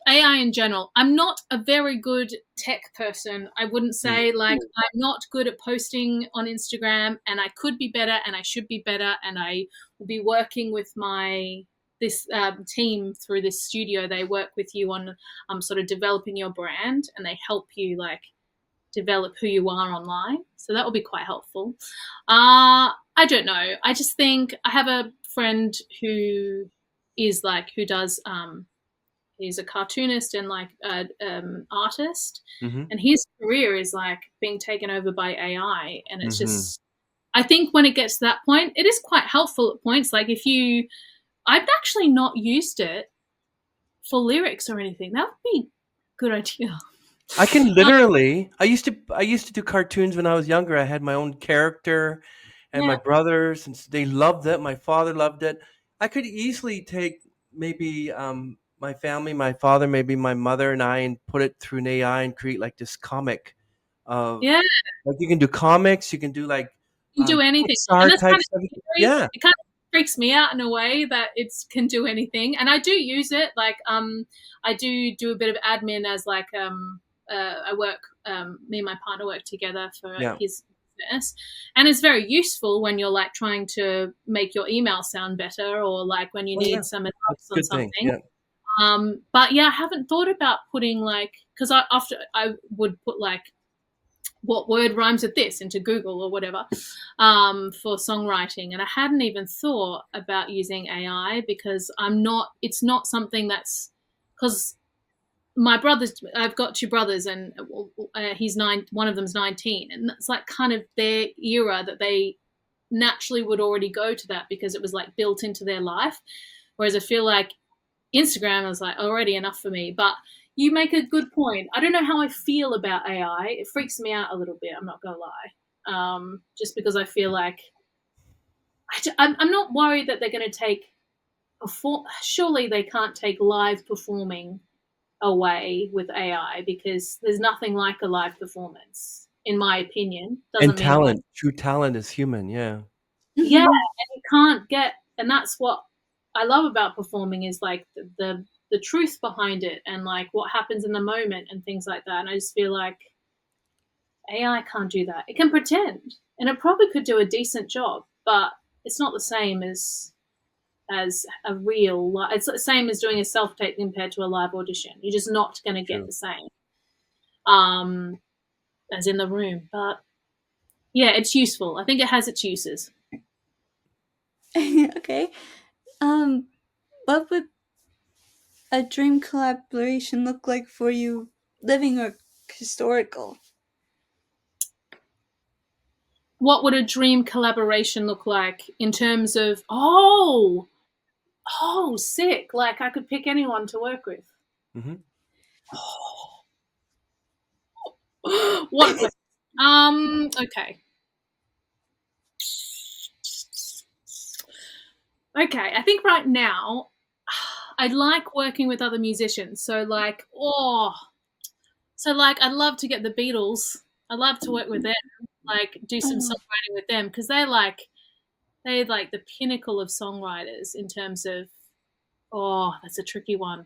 Speaker 2: AI in general. I'm not a very good tech person. I wouldn't say like I'm not good at posting on Instagram, and I could be better and I should be better, and I will be working with this team through this studio. They work with you on sort of developing your brand, and they help you like develop who you are online. So that will be quite helpful. I don't know. I just think I have a friend who does he's a cartoonist and like artist, and his career is like being taken over by AI, and it's just, I think when it gets to that point, it is quite helpful at points. Like I've actually not used it for lyrics or anything. That would be a good idea.
Speaker 1: I can literally. I used to do cartoons when I was younger. I had my own character, and my brothers, and they loved it. My father loved it. I could easily take maybe my family, my father, maybe my mother, and I, and put it through an AI and create like this comic.
Speaker 2: Yeah,
Speaker 1: like you can do comics. You can do like
Speaker 2: you can do anything,
Speaker 1: Pixar
Speaker 2: and that's
Speaker 1: type
Speaker 2: kind of
Speaker 1: stuff.
Speaker 2: scary.
Speaker 1: Yeah,
Speaker 2: It kind of freaks me out in a way that it can do anything, and I do use it. Like I do a bit of admin as like I work. Me and my partner work together for his business, and it's very useful when you're like trying to make your email sound better, or like when you need some advice on something. Yeah. But yeah, I haven't thought about putting like, because I would put like what word rhymes with this into Google or whatever for songwriting, and I hadn't even thought about using AI because it's not something that's, because I've got two brothers, and he's 9, one of them's 19, and that's like kind of their era that they naturally would already go to that because it was like built into their life. Whereas I feel like Instagram is like already enough for me. But you make a good point. I don't know how I feel about AI. It freaks me out a little bit, I'm not going to lie. Just because I feel like I'm not worried that they're going to take surely they can't take live performing away with AI, because there's nothing like a live performance, in my opinion.
Speaker 1: And talent, true talent is human. Yeah,
Speaker 2: and you can't get, and that's what I love about performing is like the truth behind it, and like what happens in the moment and things like that. And I just feel like AI can't do that. It can pretend, and it probably could do a decent job, but it's not the same as a real, it's the same as doing a self-tape compared to a live audition. You're just not going to get the same as in the room. But yeah, it's useful. I think it has its uses.
Speaker 3: Okay. What would a dream collaboration look like for you, living or historical?
Speaker 2: What would a dream collaboration look like in terms of, sick. Like I could pick anyone to work with. What? Okay. Okay, I think right now I like working with other musicians. So like, I'd love to get the Beatles. I'd love to work with them, like do some songwriting with them, because they're like the pinnacle of songwriters in terms of, that's a tricky one.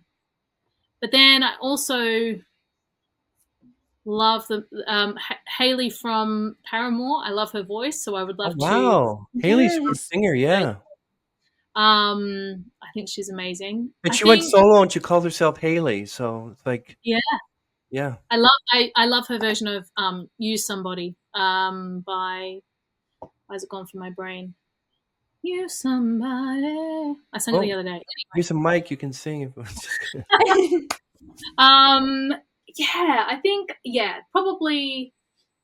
Speaker 2: But then I also love the Hayley from Paramore. I love her voice, so I would love to.
Speaker 1: Wow, Hayley's a good singer. Yeah.
Speaker 2: I think she's amazing.
Speaker 1: And she went solo and she called herself Hayley. So it's like, yeah.
Speaker 2: I love her version of "Use Somebody" by, why has it gone from my brain? Use somebody. I sang it the other day. Anyway.
Speaker 1: Here's a mic, you can sing.
Speaker 2: I think probably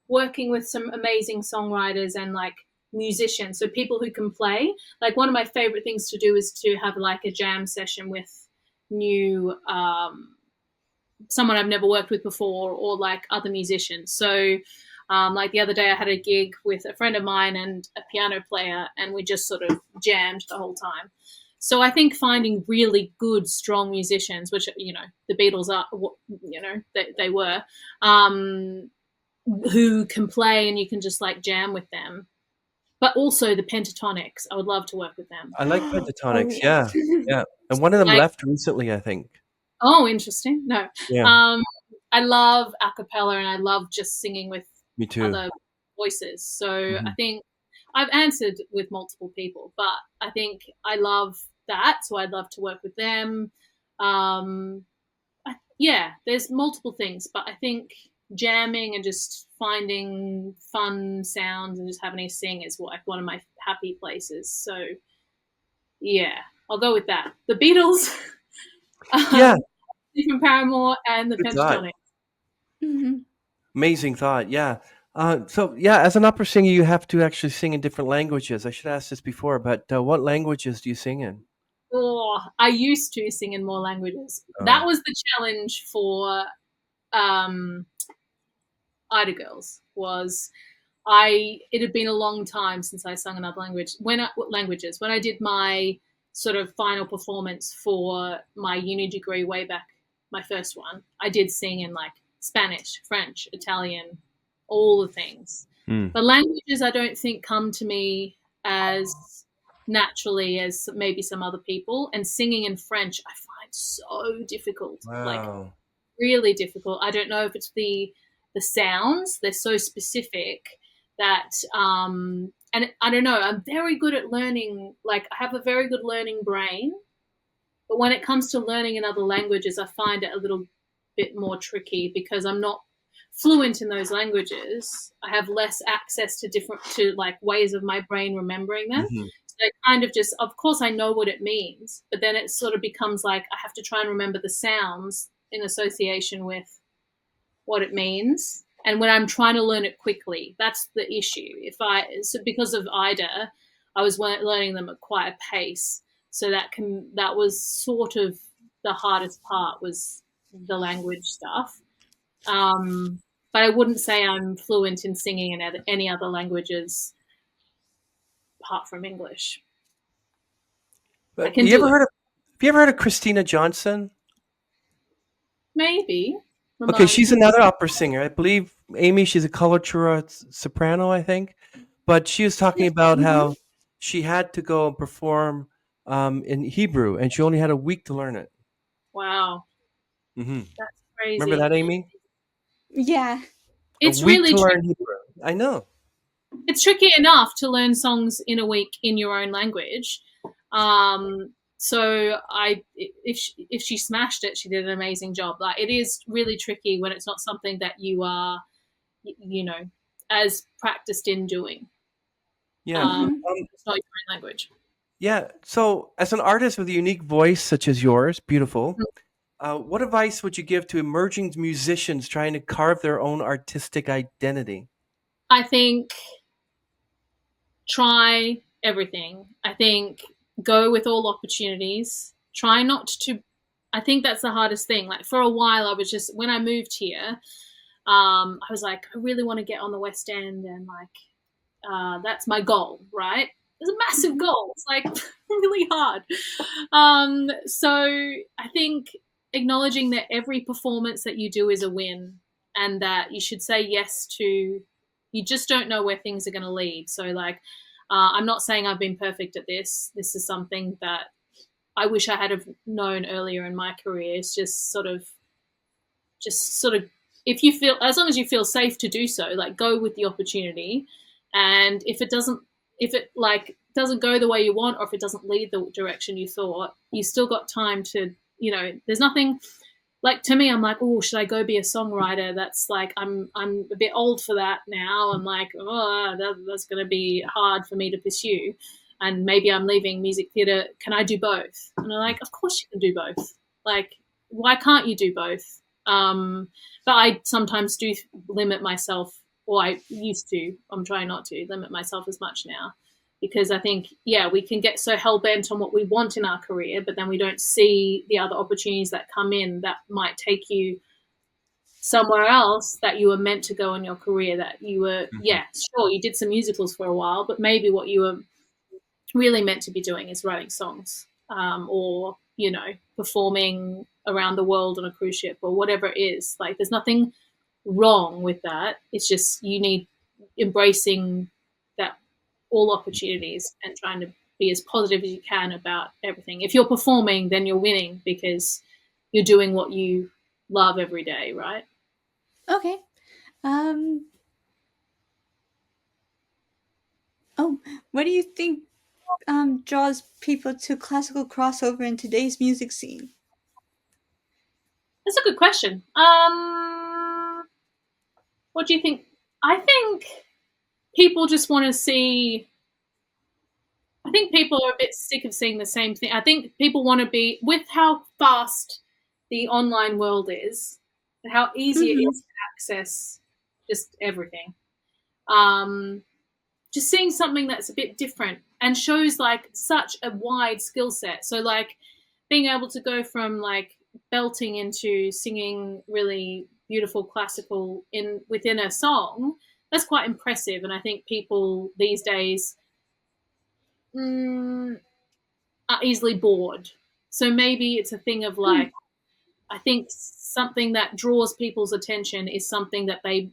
Speaker 2: working with some amazing songwriters and like musicians, so people who can play. Like one of my favorite things to do is to have like a jam session with new someone I've never worked with before, or like other musicians. So Like the other day I had a gig with a friend of mine and a piano player, and we just sort of jammed the whole time. So I think finding really good, strong musicians, which, the Beatles are, they were, who can play and you can just like jam with them. But also the Pentatonics, I would love to work with them.
Speaker 1: I like Pentatonics.
Speaker 3: Oh,
Speaker 1: Yeah,
Speaker 3: yes.
Speaker 1: yeah. And one of them
Speaker 2: Like-
Speaker 1: left recently, I think.
Speaker 2: Oh, interesting. No.
Speaker 1: Yeah,
Speaker 2: I love a cappella and I love just singing with
Speaker 1: me too.
Speaker 2: other voices. So I think I've answered with multiple people, but I think I love that. So I'd love to work with them. There's multiple things, but I think jamming and just finding fun sounds and just having to sing is like one of my happy places. So yeah, I'll go with that. The Beatles,
Speaker 1: Yeah,
Speaker 2: Stephen Paramore, and the
Speaker 1: Good thought.
Speaker 2: Pentatonics.
Speaker 3: Mm-hmm.
Speaker 1: amazing thought. Yeah. So yeah, as an opera singer, you have to actually sing in different languages. I should have asked this before, but what languages do you sing in?
Speaker 2: Oh, I used to sing in more languages.
Speaker 1: Oh.
Speaker 2: That was the challenge for Ida Girls. It had been a long time since I sung another language. When I did my sort of final performance for my uni degree way back, my first one, I did sing in like Spanish, French, Italian, all the things. The languages I don't think come to me as naturally as maybe some other people, and singing in French I find so difficult. Like
Speaker 1: Wow.
Speaker 2: really difficult. I don't know if it's the sounds, they're so specific that and I don't know, I'm very good at learning, like I have a very good learning brain, but when it comes to learning in other languages I find it a little bit more tricky because I'm not fluent in those languages. I have less access to like ways of my brain remembering them.
Speaker 1: Mhm.
Speaker 2: So it kind of just, of course I know what it means, but then it sort of becomes like I have to try and remember the sounds in association with what it means. And when I'm trying to learn it quickly, that's the issue. So because of Ida, I was learning them at quite a pace. So that was sort of the hardest part, was the language stuff. But I wouldn't say I'm fluent in singing in any other languages apart from English.
Speaker 1: But
Speaker 2: I can
Speaker 1: have you
Speaker 2: do
Speaker 1: ever
Speaker 2: it.
Speaker 1: heard of Christina Johnson?
Speaker 2: Maybe.
Speaker 1: Okay, she's another opera singer. I believe, Amy, she's a coloratura soprano, I think. But she was talking about how she had to go and perform in Hebrew, and she only had a week to learn it.
Speaker 2: Wow,
Speaker 1: hmm
Speaker 2: that's crazy.
Speaker 1: Remember that, Amy?
Speaker 3: Yeah.
Speaker 2: It's
Speaker 1: a week
Speaker 2: really
Speaker 1: to
Speaker 2: tricky.
Speaker 1: learn Hebrew. I know.
Speaker 2: It's tricky enough to learn songs in a week in your own language. So if she smashed it, she did an amazing job. Like, it is really tricky when it's not something that you are, as practiced in doing.
Speaker 1: Yeah.
Speaker 2: It's not your own language.
Speaker 1: Yeah. So, as an artist with a unique voice such as yours, beautiful, what advice would you give to emerging musicians trying to carve their own artistic identity?
Speaker 2: I think try everything. I think go with all opportunities. Try not to. I think that's the hardest thing. Like, for a while, I was just, when I moved here, I was like, I really want to get on the West End, and like, that's my goal, right? It's a massive goal. It's like really hard. So I think acknowledging that every performance that you do is a win, and that you should say yes to. You just don't know where things are going to lead. So, like, I'm not saying I've been perfect at this. This is something that I wish I had have known earlier in my career. It's just sort of, if you feel, as long as you feel safe to do so, like, go with the opportunity. And if it doesn't go the way you want, or if it doesn't lead the direction you thought, you still got time to, there's nothing. Like, to me, I'm like, oh, should I go be a songwriter? That's like, I'm a bit old for that now. I'm like, oh, that's going to be hard for me to pursue. And maybe I'm leaving music theatre. Can I do both? And I'm like, of course you can do both. Like, why can't you do both? But I sometimes do limit myself, or I used to. I'm trying not to limit myself as much now. Because I think, we can get so hell-bent on what we want in our career, but then we don't see the other opportunities that come in that might take you somewhere else that you were meant to go in your career, that you were,
Speaker 1: Mhm.
Speaker 2: yeah, sure, you did some musicals for a while, but maybe what you were really meant to be doing is writing songs, or, you know, performing around the world on a cruise ship or whatever it is. Like, there's nothing wrong with that. It's just you need embracing that all opportunities and trying to be as positive as you can about everything. If you're performing, then you're winning because you're doing what you love every day, right?
Speaker 3: Okay. Oh, what do you think draws people to classical crossover in today's music scene?
Speaker 2: That's a good question. What do you think? I think people just want to see. I think people are a bit sick of seeing the same thing. I think people want to be, with how fast the online world is, and how easy it
Speaker 3: Mm-hmm.
Speaker 2: is to access just everything. Um, just seeing something that's a bit different and shows like such a wide skill set. So like being able to go from like belting into singing really beautiful classical in within a song, that's quite impressive. And I think people these days are easily bored. So maybe it's a thing of like, I think something that draws people's attention is something that they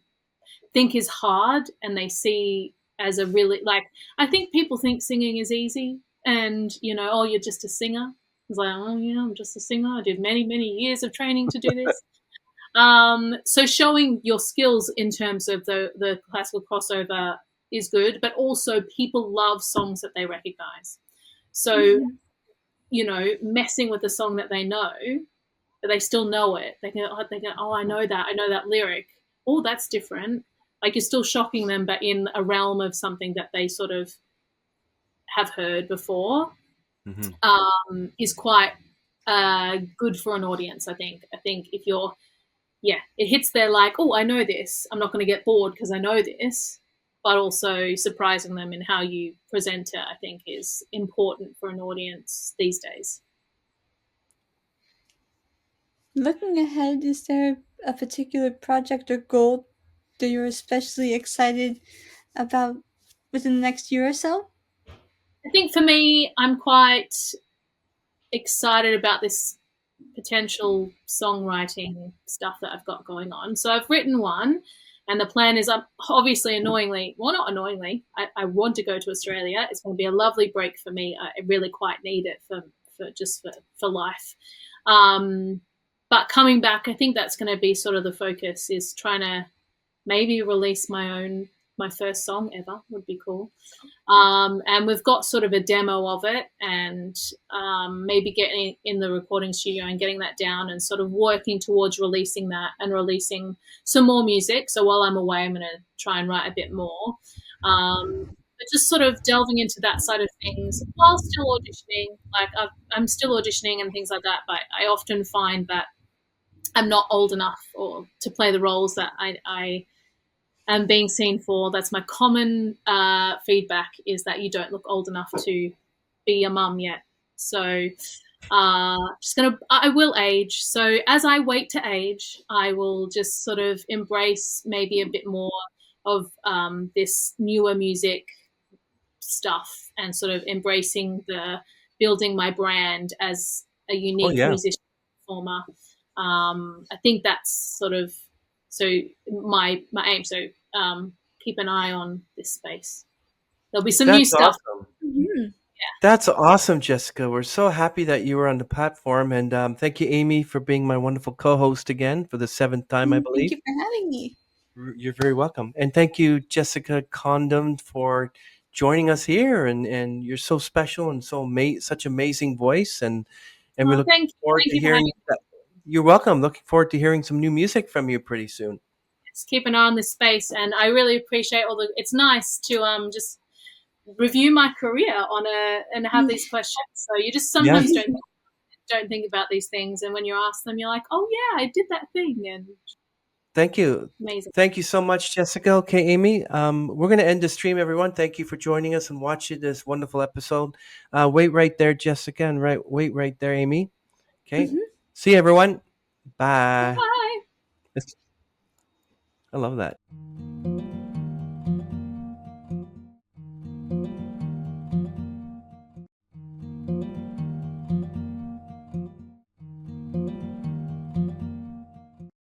Speaker 2: think is hard and they see as a really, like, I think people think singing is easy and, you know, oh, you're just a singer. It's like, oh, yeah, I'm just a singer. I did many, many years of training to do this. So showing your skills in terms of the classical crossover is good, but also people love songs that they recognize. So,
Speaker 3: Mm-hmm.
Speaker 2: you know, messing with the song that they know, but they still know it. They go, oh, I know that lyric. Oh, that's different. Like you're still shocking them, but in a realm of something that they sort of have heard before,
Speaker 1: Mhm.
Speaker 2: is quite good for an audience. I think. I think if you're, yeah, it hits their like, oh, I know this. I'm not going to get bored because I know this. But also surprising them in how you present it, I think, is important for an audience these days.
Speaker 3: Looking ahead, is there a particular project or goal that you're especially excited about within the next year or so?
Speaker 2: I think for me, I'm quite excited about this potential songwriting stuff that I've got going on. So I've written one, and the plan is, obviously annoyingly, well, not annoyingly, I want to go to Australia. It's going to be a lovely break for me. I really quite need it for life. But coming back, I think that's going to be sort of the focus, is trying to maybe release my first song ever would be cool. And we've got sort of a demo of it, and maybe getting in the recording studio and getting that down and sort of working towards releasing that and releasing some more music. So while I'm away, I'm going to try and write a bit more. But just sort of delving into that side of things while still auditioning. Like I'm still auditioning and things like that, but I often find that I'm not old enough or to play the roles that I am being seen for. That's my common feedback, is that you don't look old enough to be a mum yet. So I will age. So as I wait to age, I will just sort of embrace maybe a bit more of this newer music stuff and sort of embracing the building my brand as a
Speaker 1: Oh
Speaker 2: unique
Speaker 1: yeah.
Speaker 2: musician performer. I think that's sort of so my aim. So keep an eye on this space. There'll be some new
Speaker 1: That's
Speaker 2: stuff.
Speaker 1: awesome.
Speaker 3: Mm-hmm.
Speaker 1: That's awesome, Jessica. We're so happy that you were on the platform, and thank you, Amy, for being my wonderful co-host again for the seventh time, I
Speaker 3: Thank
Speaker 1: believe.
Speaker 3: you for having me.
Speaker 1: You're very welcome, and thank you, Jessica Condon, for joining us here. And you're so special and such amazing voice, and we
Speaker 2: Oh,
Speaker 1: look forward
Speaker 2: thank
Speaker 1: to
Speaker 2: you for having
Speaker 1: hearing
Speaker 2: me.
Speaker 1: that. You're welcome. Looking forward to hearing some new music from you pretty soon.
Speaker 2: Just keep an eye on this space, and I really appreciate all the. It's nice to just review my career on and have these questions. So you just sometimes
Speaker 1: Yes.
Speaker 2: don't think about these things, and when you ask them, you're like, oh yeah, I did that thing, and
Speaker 1: Thank you.
Speaker 2: amazing.
Speaker 1: Thank you so much, Jessica. Okay, Amy. We're going to end the stream, everyone. Thank you for joining us and watching this wonderful episode. Wait right there, Jessica, and wait right there, Amy. Okay.
Speaker 3: Mhm.
Speaker 1: See you, everyone. Bye.
Speaker 2: Bye.
Speaker 1: I love that.